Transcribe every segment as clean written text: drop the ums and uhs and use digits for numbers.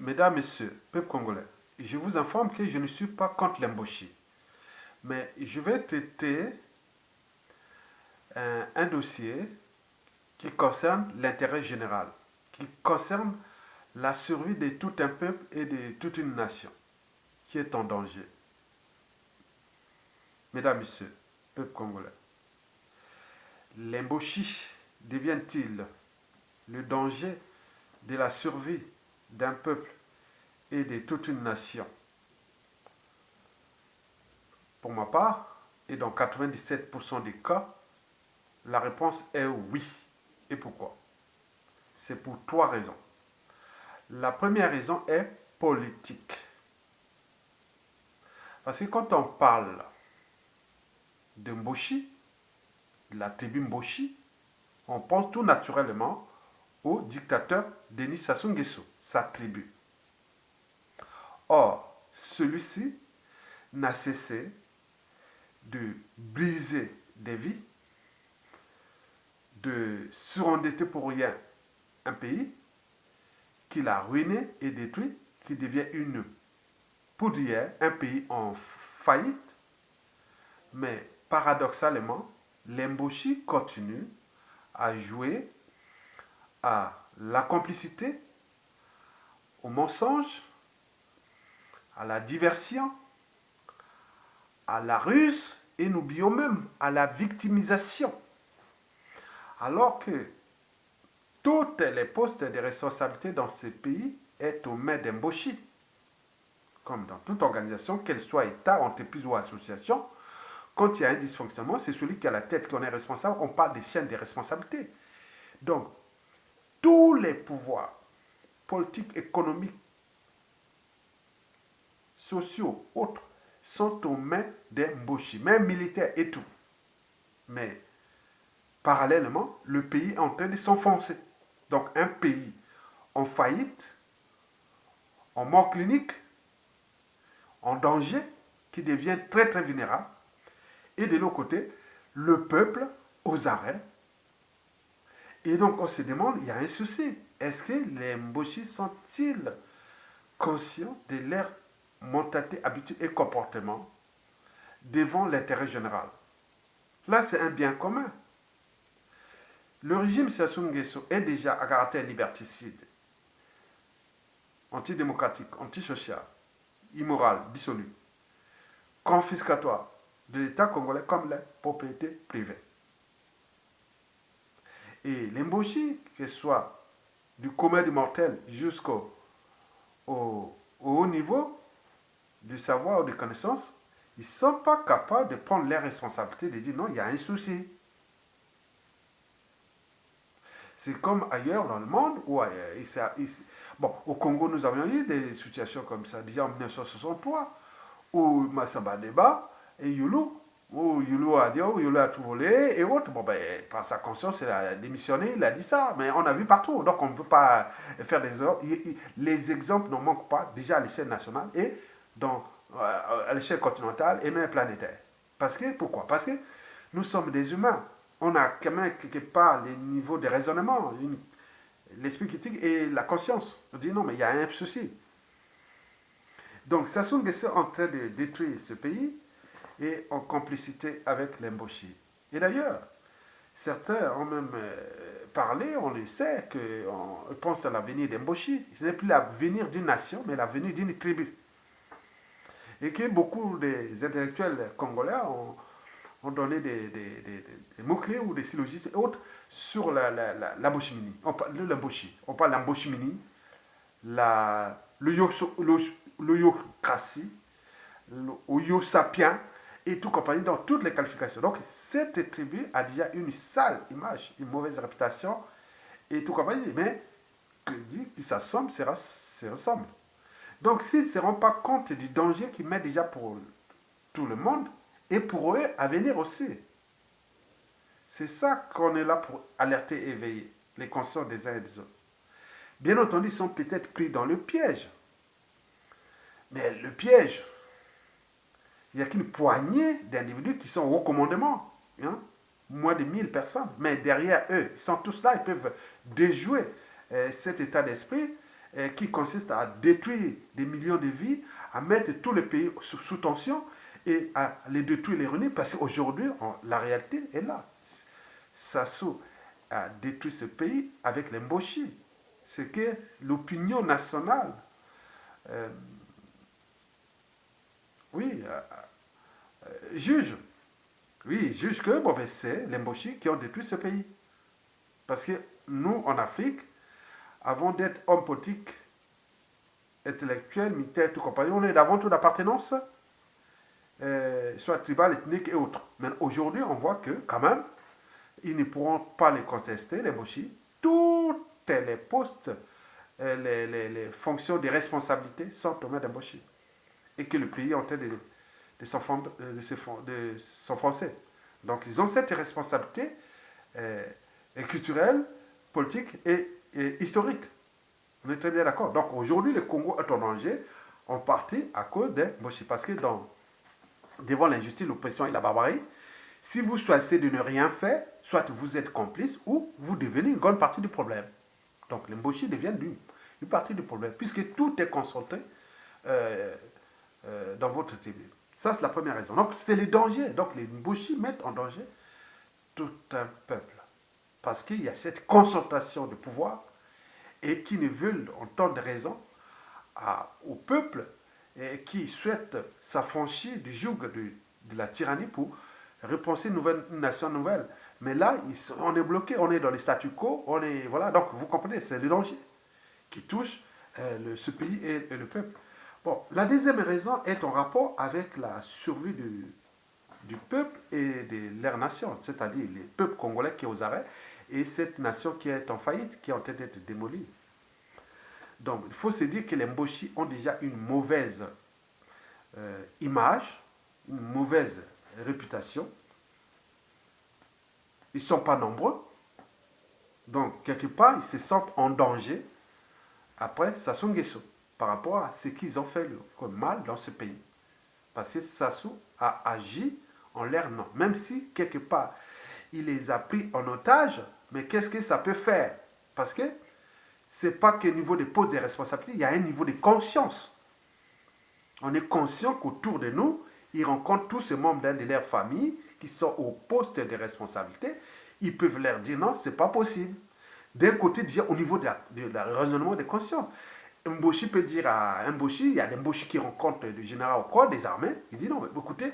Mesdames, Messieurs, peuple congolais, je vous informe que je ne suis pas contre l'embauche, mais je vais traiter un dossier qui concerne l'intérêt général, qui concerne la survie de tout un peuple et de toute une nation qui est en danger. Mesdames, Messieurs, peuple congolais, l'embauche devient-il le danger de la survie d'un peuple et de toute une nation? Pour ma part, et dans 97% des cas, la réponse est oui. Et pourquoi? C'est pour trois raisons. La première raison est politique. Parce que quand on parle de Mboshi, de la tribu Mboshi, on pense tout naturellement au dictateur Denis Sassou Nguesso, sa tribu. Or, celui-ci n'a cessé de briser des vies, de surendetter pour rien un pays qu'il a ruiné et détruit, qui devient une poudrière, un pays en faillite. Mais paradoxalement, l'Mboshi continue à jouer à la complicité, au mensonge, à la diversion, à la ruse et n'oublions même à la victimisation. Alors que toutes les postes de responsabilité dans ce pays est aux mains d'Mboshi. Comme dans toute organisation, qu'elle soit État, entreprise ou association, quand il y a un dysfonctionnement, c'est celui qui a la tête qui en est responsable. On parle des chaînes de responsabilité. Donc, tous les pouvoirs politiques, économiques, sociaux, autres, sont aux mains d'Mboshi, même militaires et tout. Mais parallèlement, le pays est en train de s'enfoncer. Donc, un pays en faillite, en mort clinique, en danger, qui devient très très vulnérable. Et de l'autre côté, le peuple aux arrêts. Et donc on se demande, il y a un souci. Est-ce que les Mboshi sont-ils conscients de leur mentalité, habitude et comportement devant l'intérêt général? Là, c'est un bien commun. Le régime Sassou Nguesso est déjà à caractère liberticide, antidémocratique, antisocial, immoral, dissolu, confiscatoire de l'État congolais comme les propriétés privées. Et les Mboshi, que ce soit du commun du mortel jusqu'au haut niveau du savoir ou de connaissance, ils ne sont pas capables de prendre les responsabilités, de dire non, il y a un souci. C'est comme ailleurs dans le monde, où bon, au Congo, nous avions eu des situations comme ça, disons en 1963, où Massamba Deba et Youlou, où Youlou a dit, oh, Youlou a tout volé, et autres. Bon, ben, par sa conscience, il a démissionné, il a dit ça, mais on a vu partout. Donc, on ne peut pas faire des exemples. Les exemples ne manquent pas, déjà à l'échelle nationale et à l'échelle continentale et même planétaire. Pourquoi? Parce que nous sommes des humains. On a quand même quelque part les niveaux de raisonnement, l'esprit critique et la conscience. On dit non, mais il y a un souci. Donc Sassou Nguesso est en train de détruire ce pays et en complicité avec l'Mboshi. Et d'ailleurs, certains ont même parlé, on le sait, qu'on pense à l'avenir d'Mboshi. Ce n'est plus l'avenir d'une nation, mais l'avenir d'une tribu. Et que beaucoup des intellectuels congolais ont donné des mots-clés ou des syllogismes et autres sur l'Mboshimini. On parle de l'Mboshi. On parle de l'Mboshimini, l'Oyocratie, l'Oyo-sapien et tout compagnie dans toutes les qualifications. Donc, cette tribu a déjà une sale image, une mauvaise réputation et tout compagnie. Mais, que dit qui s'assomme, se ressemble. Donc, s'ils ne se rendent pas compte du danger qu'ils mettent déjà pour tout le monde, et pour eux à venir aussi. C'est ça qu'on est là pour alerter et éveiller les consciences des uns et des autres. Bien entendu, ils sont peut-être pris dans le piège. Mais le piège, il n'y a qu'une poignée d'individus qui sont au commandement. Hein? Moins de 1000 personnes. Mais derrière eux, ils sont tous là, ils peuvent déjouer cet état d'esprit qui consiste à détruire des millions de vies, à mettre tous les pays sous tension et à les détruire, les ruiner, parce qu'aujourd'hui, la réalité est là. Sassou a détruit ce pays avec l'Mboshi. C'est que l'opinion nationale, euh, oui, juge. Oui, juge que bon, ben, c'est l'Mboshi qui ont détruit ce pays. Parce que nous, en Afrique, avant d'être homme politique, intellectuel, militaire, tout compagnie, on est avant tout d'appartenance, soit tribale, ethnique et autres. Mais aujourd'hui, on voit que, quand même, ils ne pourront pas les contester, les Mboshi. Tous les postes, les fonctions de responsabilité sont aux mains des Mboshi. Et que le pays est en train de s'enfoncer. Donc, ils ont cette responsabilité culturelle, politique et historique. On est très bien d'accord. Donc, aujourd'hui, le Congo est en danger, en partie à cause des Mboshi. Parce que devant l'injustice, l'oppression et la barbarie, si vous choisissez de ne rien faire, soit vous êtes complice ou vous devenez une grande partie du problème. Donc les Mboshi deviennent une partie du problème, puisque tout est concentré dans votre tribu. Ça, c'est la première raison. Donc c'est les dangers. Donc les Mboshi mettent en danger tout un peuple. Parce qu'il y a cette concentration de pouvoir et qui ne veulent entendre raison au peuple et qui souhaite s'affranchir du joug de la tyrannie pour repenser une nation nouvelle. Mais là, on est bloqué, on est dans les statu quo, on est, voilà, donc vous comprenez, c'est le danger qui touche ce pays et le peuple. Bon, la deuxième raison est en rapport avec la survie du peuple et de leur nation, c'est-à-dire les peuples congolais qui est aux arrêts et cette nation qui est en faillite, qui est en train d'être démolie. Donc, il faut se dire que les Mboshi ont déjà une mauvaise image, une mauvaise réputation. Ils ne sont pas nombreux. Donc, quelque part, ils se sentent en danger après Sassou Nguesso par rapport à ce qu'ils ont fait comme mal dans ce pays. Parce que Sassou a agi en leur nom. Même si, quelque part, il les a pris en otage, mais qu'est-ce que ça peut faire? Parce que ce n'est pas qu'au niveau des postes de responsabilité, il y a un niveau de conscience. On est conscient qu'autour de nous, ils rencontrent tous ces membres de leur famille qui sont au poste de responsabilité. Ils peuvent leur dire non, ce n'est pas possible. D'un côté, déjà au niveau de raisonnement de conscience. Mboshi peut dire à Mboshi, il y a des Mboshi qui rencontrent le général au corps des armées, il dit non, mais écoutez,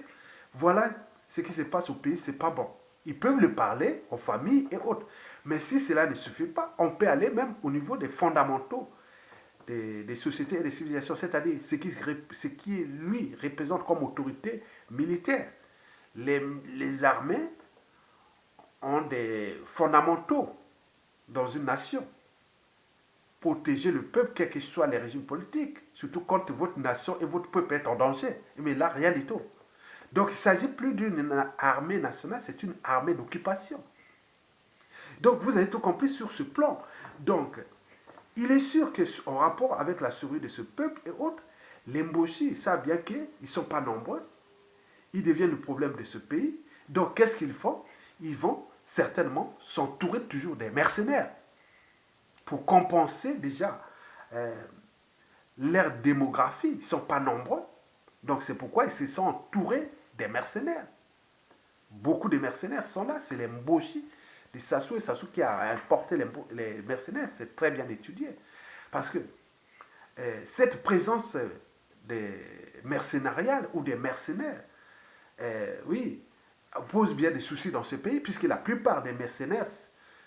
voilà ce qui se passe au pays, c'est pas bon. Ils peuvent le parler aux familles et autres. Mais si cela ne suffit pas, on peut aller même au niveau des fondamentaux des sociétés et des civilisations, c'est-à-dire ce qui lui représente comme autorité militaire. Les armées ont des fondamentaux dans une nation. Protéger le peuple, quels que soient les régimes politiques, surtout quand votre nation et votre peuple est en danger. Mais là, rien du tout. Donc, il ne s'agit plus d'une armée nationale, c'est une armée d'occupation. Donc, vous avez tout compris sur ce plan. Donc, il est sûr qu'en rapport avec la survie de ce peuple et autres, les Mboshi savent bien qu'ils ne sont pas nombreux. Ils deviennent le problème de ce pays. Donc, qu'est-ce qu'ils font? Ils vont certainement s'entourer toujours des mercenaires pour compenser déjà leur démographie. Ils ne sont pas nombreux. Donc, c'est pourquoi ils se sont entourés des mercenaires. Beaucoup de mercenaires sont là. C'est les Mboshi de Sassou et Sassou qui a importé les mercenaires. C'est très bien étudié. Parce que cette présence des mercenariales ou des mercenaires, oui, pose bien des soucis dans ce pays, puisque la plupart des mercenaires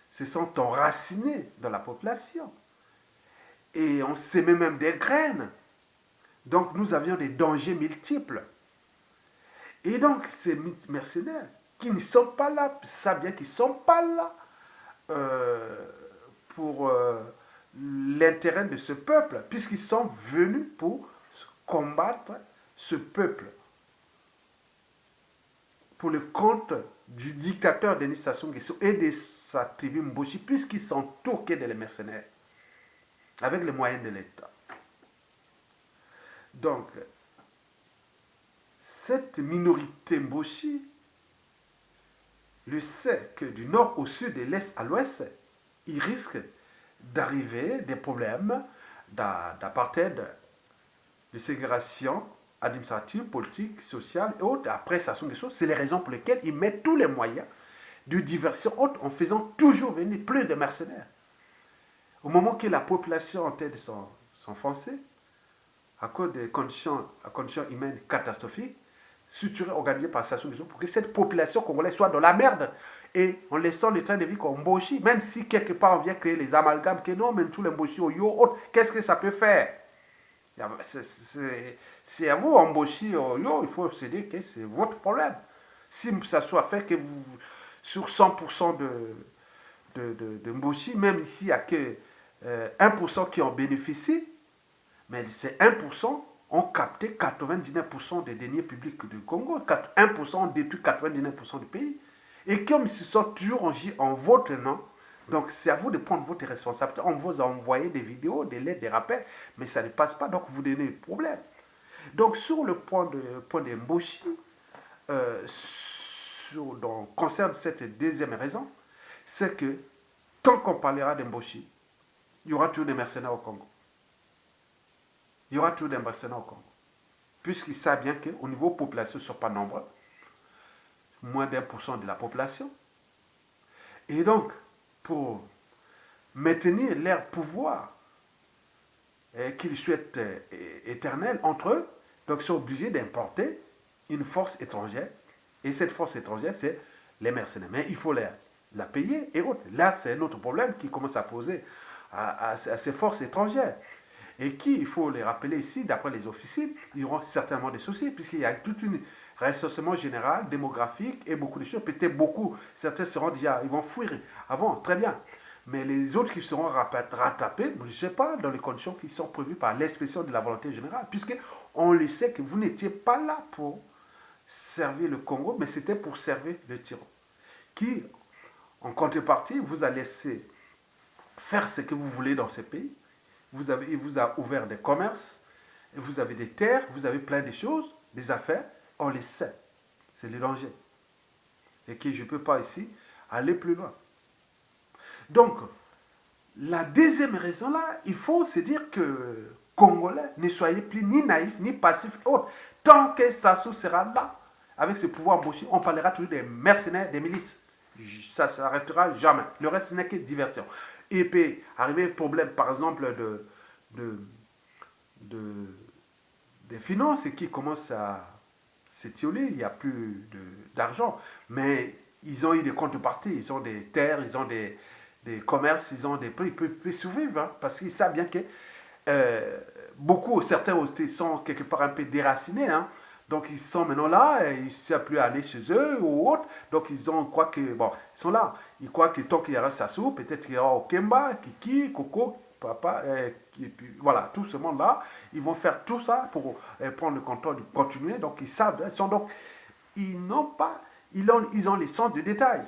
se sont enracinés dans la population. Et on sémait même des graines. Donc nous avions des dangers multiples. Et donc ces mercenaires qui ne sont pas là, savent bien qu'ils ne sont pas là pour l'intérêt de ce peuple, puisqu'ils sont venus pour combattre ce peuple pour le compte du dictateur Denis Sassou Nguesso et de sa tribu Mboshi, puisqu'ils sont toqués des mercenaires avec les moyens de l'État. Donc, cette minorité Mboshi le sait que du nord au sud et de l'est à l'ouest, il risque d'arriver des problèmes d'apartheid, de ségrégation administrative, politique, sociale et autres. Après Sassou Nguesso, c'est les raisons pour lesquelles ils mettent tous les moyens de diversion haute en faisant toujours venir plus de mercenaires. Au moment que la population en tête s'enfoncer, à cause des conditions humaines catastrophiques, structurées, organisées par Sassou Nguesso, pour que cette population congolaise soit dans la merde. Et en laissant le train de vie comme Mboshi, même si quelque part on vient créer les amalgames, que non, même tous les Mboshi au yo, qu'est-ce que ça peut faire? C'est à vous, Mboshi au yo, il faut se dire que c'est votre problème. Si ça soit fait que vous, sur 100% de Mboshi, même ici, il n'y a que 1% qui en bénéficient, mais ces 1% ont capté 99% des deniers publics du Congo. 1% ont détruit 99% du pays. Et comme ils se sont toujours en votre nom, donc c'est à vous de prendre votre responsabilité. On vous a envoyé des vidéos, des lettres, des rappels, mais ça ne passe pas, donc vous donnez le problème. Donc sur le point de Mboshi, concerne cette deuxième raison, c'est que tant qu'on parlera d'Mboshi, il y aura toujours des mercenaires au Congo. Il y aura toujours des mercenaires au Congo. Puisqu'ils savent bien qu'au niveau population, ils ne sont pas nombreux, moins d'1% de la population. Et donc, pour maintenir leur pouvoir qu'ils souhaitent éternel entre eux, donc ils sont obligés d'importer une force étrangère. Et cette force étrangère, c'est les mercenaires. Mais il faut la payer et autres. Là, c'est un autre problème qui commence à poser à ces forces étrangères. Et qui, il faut les rappeler ici, d'après les officiers, ils auront certainement des soucis, puisqu'il y a tout un recensement général, démographique, et beaucoup de choses. Peut-être beaucoup, certains seront déjà, ils vont fuir avant, très bien. Mais les autres qui seront rattrapés, je ne sais pas, dans les conditions qui sont prévues par l'expression de la volonté générale, puisqu'on le sait que vous n'étiez pas là pour servir le Congo, mais c'était pour servir le tyran, qui, en contrepartie, vous a laissé faire ce que vous voulez dans ce pays. Il vous a ouvert des commerces, et vous avez des terres, vous avez plein de choses, des affaires, on les sait. C'est le danger. Et que je ne peux pas ici aller plus loin. Donc, la deuxième raison là, il faut se dire que Congolais, ne soyez plus ni naïfs, ni passifs, autres. Tant que Sassou sera là, avec ses pouvoirs embauchés, on parlera toujours des mercenaires, des milices. Ça ne s'arrêtera jamais. Le reste n'est que diversion. Et puis, arriver problème, par exemple, des finances qui commencent à s'étioler, il n'y a plus d'argent. Mais ils ont eu des contreparties, ils ont des terres, ils ont des commerces, ils ont des prix, ils peuvent survivre, hein, parce qu'ils savent bien que certains aussi sont quelque part un peu déracinés, hein. Donc ils sont maintenant là, et ils ne savent plus aller chez eux ou autre. Donc ils croient que, bon, ils sont là. Ils croient que tant qu'il y aura Sassou, peut-être qu'il y aura Okemba, Kiki, Coco, Papa, et puis voilà, tout ce monde-là, ils vont faire tout ça pour prendre le contrôle, continuer. Donc ils savent, ils ont les sens de détail.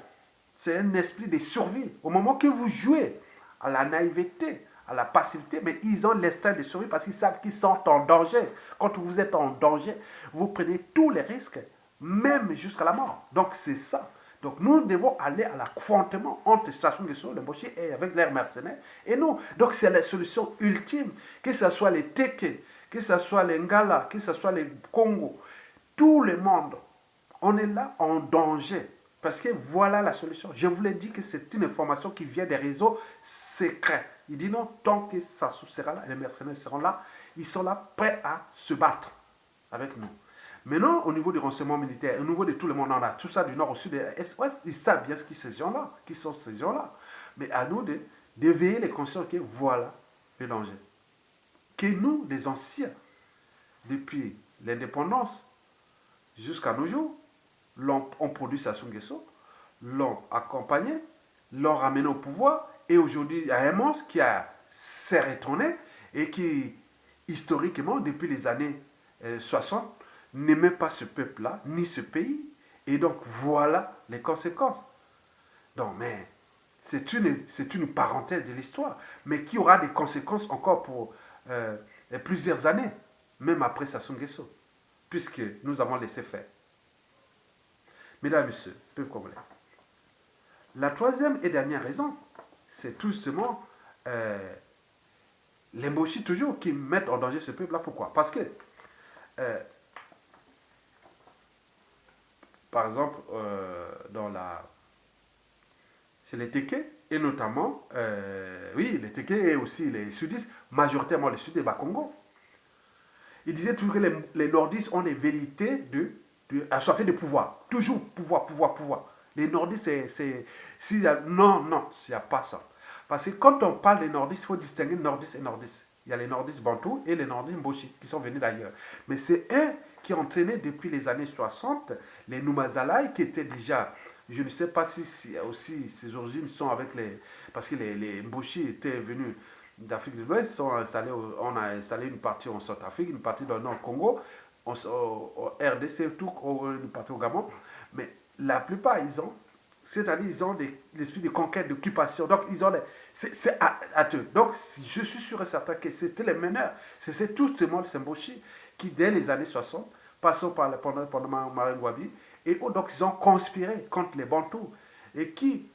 C'est un esprit de survie. Au moment que vous jouez à la naïveté, à la passivité, mais ils ont l'instinct de survie parce qu'ils savent qu'ils sont en danger. Quand vous êtes en danger, vous prenez tous les risques, même jusqu'à la mort. Donc c'est ça. Donc nous devons aller à l'affrontement entre Sassou Nguesso, le Mboshi, et avec les mercenaires et nous. Donc c'est la solution ultime, que ce soit les Teke, que ce soit les Ngala, que ce soit les Congo, tout le monde, on est là en danger. Parce que voilà la solution. Je vous l'ai dit que c'est une information qui vient des réseaux secrets. Il dit non, tant que Sassou sera là, les mercenaires seront là, ils sont là prêts à se battre avec nous. Maintenant, au niveau du renseignement militaire, au niveau de tout le monde, on a tout ça du nord au sud, ils savent bien qui sont ces gens-là. Mais à nous d'éveiller les consciences que voilà le danger. Que nous, les anciens, depuis l'indépendance jusqu'à nos jours, ont produit Sassou Nguesso, l'ont accompagné, l'ont ramené au pouvoir, et aujourd'hui, il y a un monstre qui s'est retourné et qui, historiquement, depuis les années 60, n'aimait pas ce peuple-là, ni ce pays. Et donc, voilà les conséquences. Donc, mais c'est une parenthèse de l'histoire, mais qui aura des conséquences encore pour plusieurs années, même après Sassou Nguesso, puisque nous avons laissé faire. Mesdames et messieurs, peuple congolais. La troisième et dernière raison, c'est tout justement les Mboshi toujours qui mettent en danger ce peuple-là. Pourquoi? Parce que, euh, par exemple, chez les Téké, et notamment, oui, les Téké et aussi les sudistes, majoritairement les sud des Bas-Congo, ils disaient toujours que les nordistes ont des vérités assoiffées de pouvoir. Toujours pouvoir, pouvoir, pouvoir. Les nordistes, non, non, il n'y a pas ça. Parce que quand on parle des nordistes, il faut distinguer nordistes et nordistes. Il y a les nordistes bantous et les nordistes mboshi qui sont venus d'ailleurs. Mais c'est eux qui ont entraîné depuis les années 60 les Numazalai qui étaient déjà, je ne sais pas si aussi ses origines sont avec les, parce que les mboshi étaient venus d'Afrique de l'Ouest, on a installé une partie en Centrafrique, une partie dans le Nord Congo, au RDC, tout, une partie au Gabon. Mais la plupart, c'est-à-dire ils ont l'esprit de conquête, d'occupation. Donc, c'est à eux. Donc, je suis sûr et certain que c'était les meneurs. C'est tout ce monde, c'est Mboshi, qui, dès les années 60, passant pendant Marine Wabi, et donc ils ont conspiré contre les Bantous. Et qui,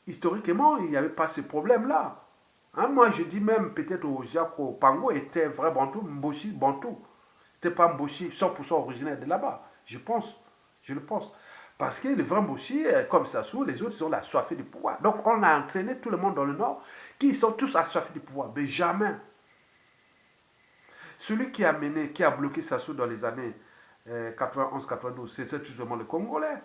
historiquement, il n'y avait pas ce problème-là. Hein, moi, je dis même, peut-être au Jacques Pango était vrai Bantou, Mboshi Bantou. C'était pas Mboshi 100% originaire de là-bas. Je pense. Je le pense. Parce que les vrais Mboshi, comme Sassou, les autres, ils sont assoiffés du pouvoir. Donc, on a entraîné tout le monde dans le Nord qui sont tous assoiffés du pouvoir. Mais jamais. Celui qui a bloqué Sassou dans les années 91-92, c'était tout simplement le Congolais.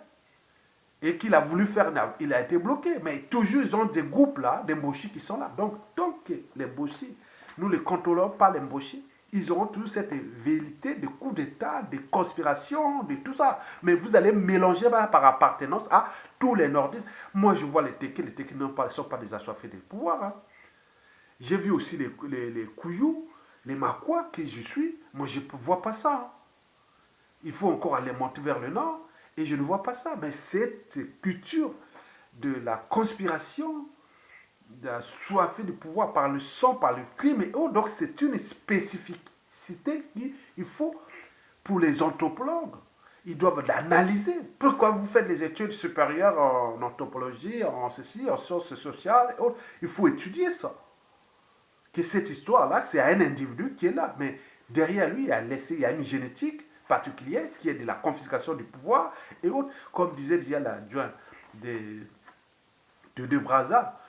Et qu'il a voulu faire, il a été bloqué. Mais toujours, ils ont des groupes là, des Mboshi qui sont là. Donc, tant que les Mboshi, nous les contrôlons pas les Mboshi, ils auront toujours cette vérité de coups d'État, de conspiration, de tout ça. Mais vous allez mélanger par appartenance à tous les nordistes. Moi, je vois les Téké ne sont pas des assoiffés de pouvoir. Hein. J'ai vu aussi les Kouyou, les Makwa, que je suis. Moi, je ne vois pas ça. Hein. Il faut encore aller monter vers le nord. Et je ne vois pas ça. Mais cette culture de la conspiration, de la soif de pouvoir par le sang, par le crime et autres, donc c'est une spécificité qu'il faut pour les anthropologues. Ils doivent l'analyser. Pourquoi vous faites des études supérieures en anthropologie, en ceci, en sciences sociales et autres? Il faut étudier ça. Que cette histoire-là, c'est un individu qui est là. Mais derrière lui, il y a une génétique particulière qui est de la confiscation du pouvoir et autres. Comme disait déjà l'adjoint de Brazza,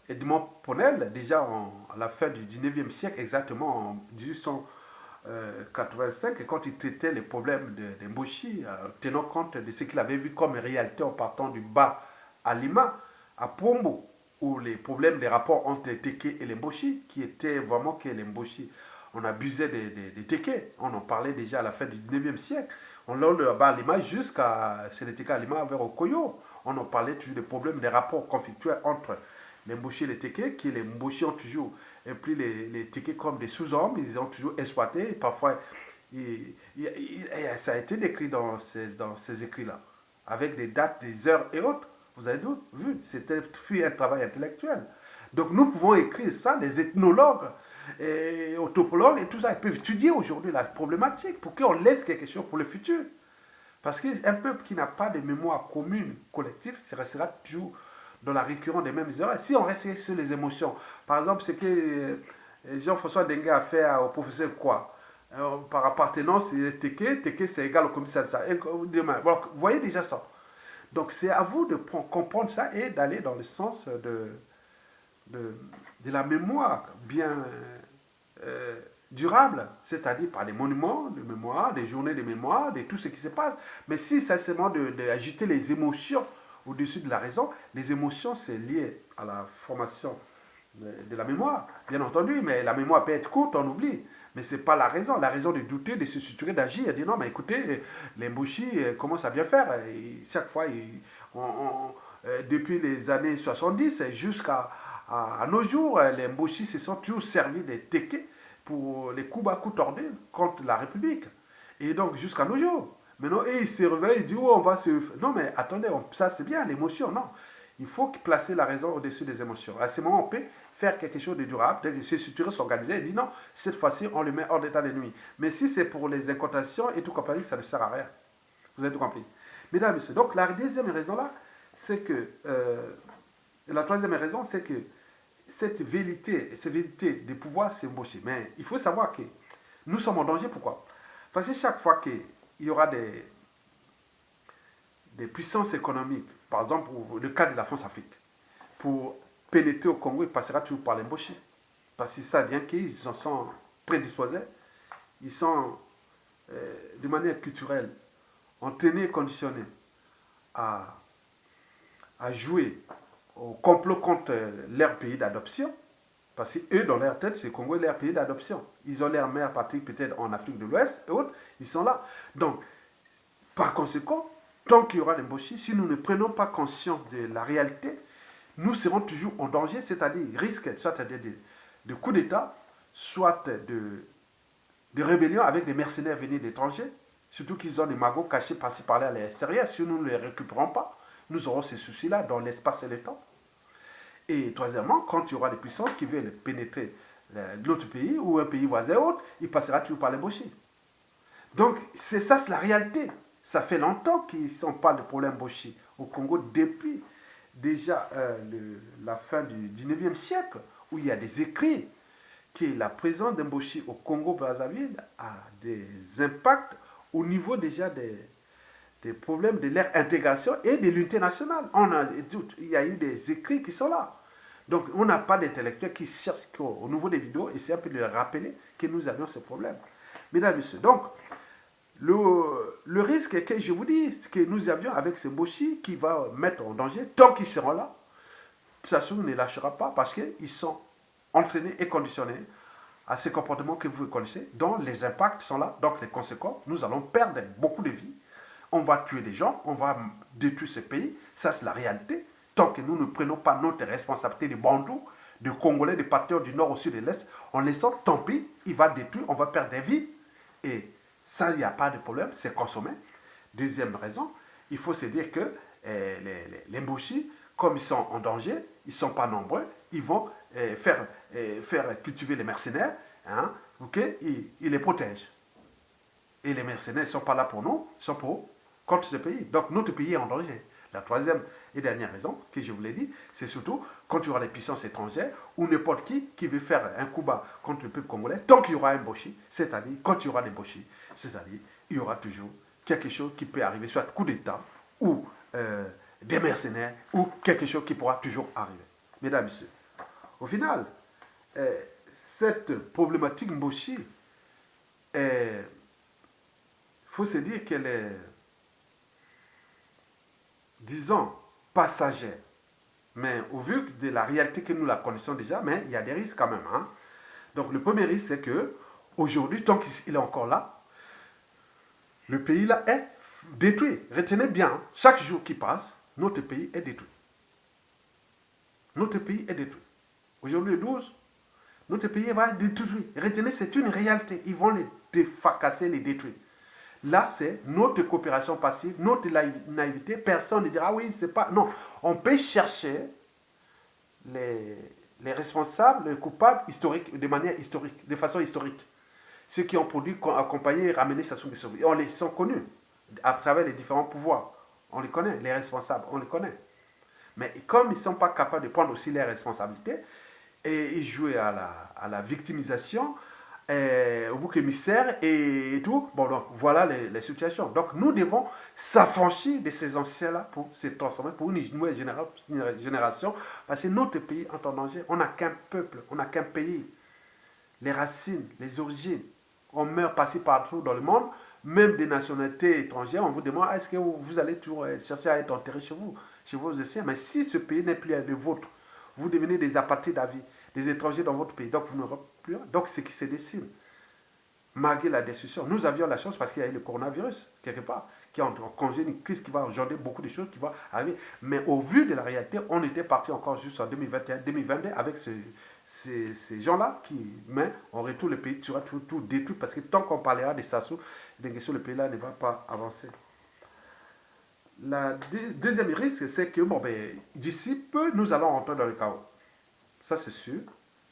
Edmond Ponel, déjà à la fin du 19e siècle, exactement en 1885, quand il traitait les problèmes des Mboshi, tenant compte de ce qu'il avait vu comme réalité en partant du bas à Lima, à Pombo, où les problèmes des rapports entre les Téké et les Mboshi, qui étaient vraiment que les Mboshi, on abusait des Téké, on en parlait déjà à la fin du 19e siècle. On l'a le bas à Lima jusqu'à les Téké à Lima vers Okoyo. On en parlait toujours des problèmes, des rapports conflictuels entre les Mboshi et les Téké, qui les Mboshi ont toujours pris les Téké comme des sous-hommes, ils ont toujours exploité, et parfois, ça a été décrit dans ces écrits-là, avec des dates, des heures et autres. Vous avez vu, c'était un travail intellectuel. Donc nous pouvons écrire ça, les ethnologues, et anthropologues et tout ça, ils peuvent étudier aujourd'hui la problématique pour qu'on laisse quelque chose pour le futur. Parce qu'un peuple qui n'a pas de mémoire commune, collective, ça restera toujours dans la récurrence des mêmes erreurs. Si on reste sur les émotions, par exemple, ce que Jean-François Dengue a fait au professeur quoi par appartenance, Téké, c'est égal au commissaire de ça. Vous voyez déjà ça. Donc c'est à vous de comprendre ça et d'aller dans le sens de la mémoire bien durable, c'est-à-dire par des monuments de mémoire, des journées de mémoire, de tout ce qui se passe. Mais si c'est seulement d'agiter les émotions au-dessus de la raison, les émotions, c'est lié à la formation de la mémoire, bien entendu, mais la mémoire peut être courte, on oublie. Mais ce n'est pas la raison de douter, de se structurer, d'agir, de dire non, mais écoutez, les Mboshi commencent à bien faire. Et chaque fois, depuis les années 70 jusqu'à nos jours, les Mboshi se sont toujours servis des Téké pour les coups bas, coups tordus contre la République. Et donc, jusqu'à nos jours. Maintenant, ils se réveillent, ils disent, oh, on va se... Non, mais attendez, ça c'est bien, l'émotion, non. Il faut placer la raison au-dessus des émotions. À ce moment, on peut faire quelque chose de durable, se structurer, s'organiser et dire non, cette fois-ci, on le met hors d'état de nuit. Mais si c'est pour les incantations et tout compagnie, ça ne sert à rien. Vous avez tout compris. Mesdames et messieurs, donc la deuxième raison là, c'est que... la troisième raison, c'est que cette vérité de pouvoir s'embaucher. Mais il faut savoir que nous sommes en danger. Pourquoi? Parce que chaque fois qu'il y aura des puissances économiques, par exemple, pour le cas de la France-Afrique, pour pénétrer au Congo, il passera toujours par l'embauché. Parce que ça vient qu'ils en sont prédisposés, ils sont de manière culturelle entraînés et conditionnés à jouer au complot contre leur pays d'adoption. Parce qu'eux, dans leur tête, c'est le Congo est leur pays d'adoption. Ils ont leur mère patrie peut-être en Afrique de l'Ouest et autres, ils sont là. Donc, par conséquent, tant qu'il y aura l'embauché, si nous ne prenons pas conscience de la réalité, nous serons toujours en danger, c'est-à-dire risque soit de coups d'État, soit de rébellion avec des mercenaires venus d'étrangers, surtout qu'ils ont des magots cachés par-ci par-là à l'extérieur. Si nous ne les récupérons pas, nous aurons ces soucis-là dans l'espace et le temps. Et troisièmement, quand il y aura des puissances qui veulent pénétrer l'autre pays ou un pays voisin ou autre, il passera toujours par l'embauché. Donc, c'est ça, c'est la réalité. Ça fait longtemps qu'on parle de problème embauché au Congo depuis déjà la fin du 19e siècle, où il y a des écrits que la présence d'embauché au Congo-Brazzaville a des impacts au niveau déjà des problèmes de leur intégration et de l'unité nationale. Il y a eu des écrits qui sont là. Donc, on n'a pas d'intellectuels qui cherchent au niveau des vidéos, et c'est un peu de leur rappeler que nous avions ce problème. Mesdames et messieurs, donc, le risque que je vous dis, que nous avions avec ces Mboshi qui va mettre en danger, tant qu'ils seront là, Sassou ne lâchera pas parce qu'ils sont entraînés et conditionnés à ces comportements que vous connaissez, dont les impacts sont là, donc les conséquences, nous allons perdre beaucoup de vies, on va tuer des gens, on va détruire ce pays, ça c'est la réalité. Tant que nous ne prenons pas notre responsabilité de bandous, de Congolais, de patriotes du nord au sud et de l'est, en laissant, tant pis, il va détruire, on va perdre des vies. Et ça, il n'y a pas de problème, c'est consommé. Deuxième raison, il faut se dire que les Mboshi, comme ils sont en danger, ils ne sont pas nombreux, ils vont faire cultiver les mercenaires, hein, okay, ils les protègent. Et les mercenaires ne sont pas là pour nous, ils sont contre ce pays. Donc notre pays est en danger. La troisième et dernière raison que je vous l'ai dit, c'est surtout quand il y aura des puissances étrangères ou n'importe qui veut faire un coup bas contre le peuple congolais, tant qu'il y aura un Mboshi, c'est-à-dire quand il y aura des Mboshi, c'est-à-dire il y aura toujours quelque chose qui peut arriver, soit coup d'État ou des mercenaires ou quelque chose qui pourra toujours arriver. Mesdames et messieurs, au final, cette problématique Mboshi, il faut se dire qu'elle est, disons, passagère. Mais au vu de la réalité que nous la connaissons déjà, mais il y a des risques quand même. Hein. Donc le premier risque, c'est que aujourd'hui, tant qu'il est encore là, le pays là est détruit. Retenez bien, chaque jour qui passe, notre pays est détruit. Notre pays est détruit. Aujourd'hui, le 12, notre pays va être détruit. Retenez, c'est une réalité. Ils vont les défacasser, les détruire. Là, c'est notre coopération passive, notre naïveté. Personne ne dira, ah oui, c'est pas... Non, on peut chercher les responsables, les coupables historiques, de manière historique, de façon historique. Ceux qui ont produit, accompagné et ramené Sassou Nguesso. On les sont connus à travers les différents pouvoirs. On les connaît, les responsables, on les connaît. Mais comme ils ne sont pas capables de prendre aussi leurs responsabilités et jouer à la victimisation, au bouc émissaire et tout. Bon, donc voilà les situations. Donc nous devons s'affranchir de ces anciens-là pour se transformer pour une nouvelle génération. Parce que notre pays est en danger. On n'a qu'un peuple, on n'a qu'un pays. Les racines, les origines. On meurt par-ci partout dans le monde, même des nationalités étrangères. On vous demande, est-ce que vous allez toujours chercher à être enterré chez vos anciens? Mais si ce pays n'est plus le vôtre, vous devenez des apatrides à vie, des étrangers dans votre pays. Donc, vous n'aurez plus. Donc, c'est qui se dessine. Malgré la destruction, nous avions la chance parce qu'il y a eu le coronavirus, quelque part, qui a congé une crise qui va engendrer beaucoup de choses qui vont arriver. Mais au vu de la réalité, on était parti encore juste en 2021, 2022 avec ces gens-là mais on retourne le pays, tu auras tout détruit parce que tant qu'on parlera de Sassou, le pays-là ne va pas avancer. Le deuxième risque, c'est que d'ici peu, nous allons rentrer dans le chaos. Ça, c'est sûr.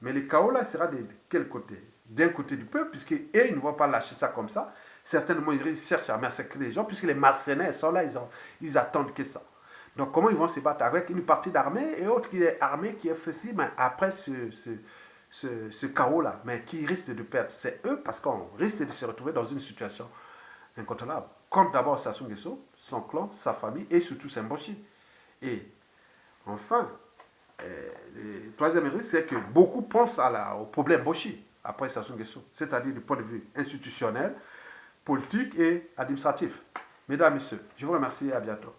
Mais le chaos, là, sera de quel côté? D'un côté du peuple, puisqu'ils ne vont pas lâcher ça comme ça. Certainement, ils cherchent à massacrer les gens, puisque les mercenaires sont là, ils attendent que ça. Donc comment ils vont se battre avec une partie d'armée et autre qui est armée, qui est facile, mais après ce chaos-là, mais qui risque de perdre, c'est eux parce qu'on risque de se retrouver dans une situation incontrôlable. Contre d'abord Sassou Nguesso, son clan, sa famille et surtout Sembochi. Et enfin, le troisième risque, c'est que beaucoup pensent au problème Boshi après Sassou Nguesso, c'est-à-dire du point de vue institutionnel, politique et administratif. Mesdames, Messieurs, je vous remercie et à bientôt.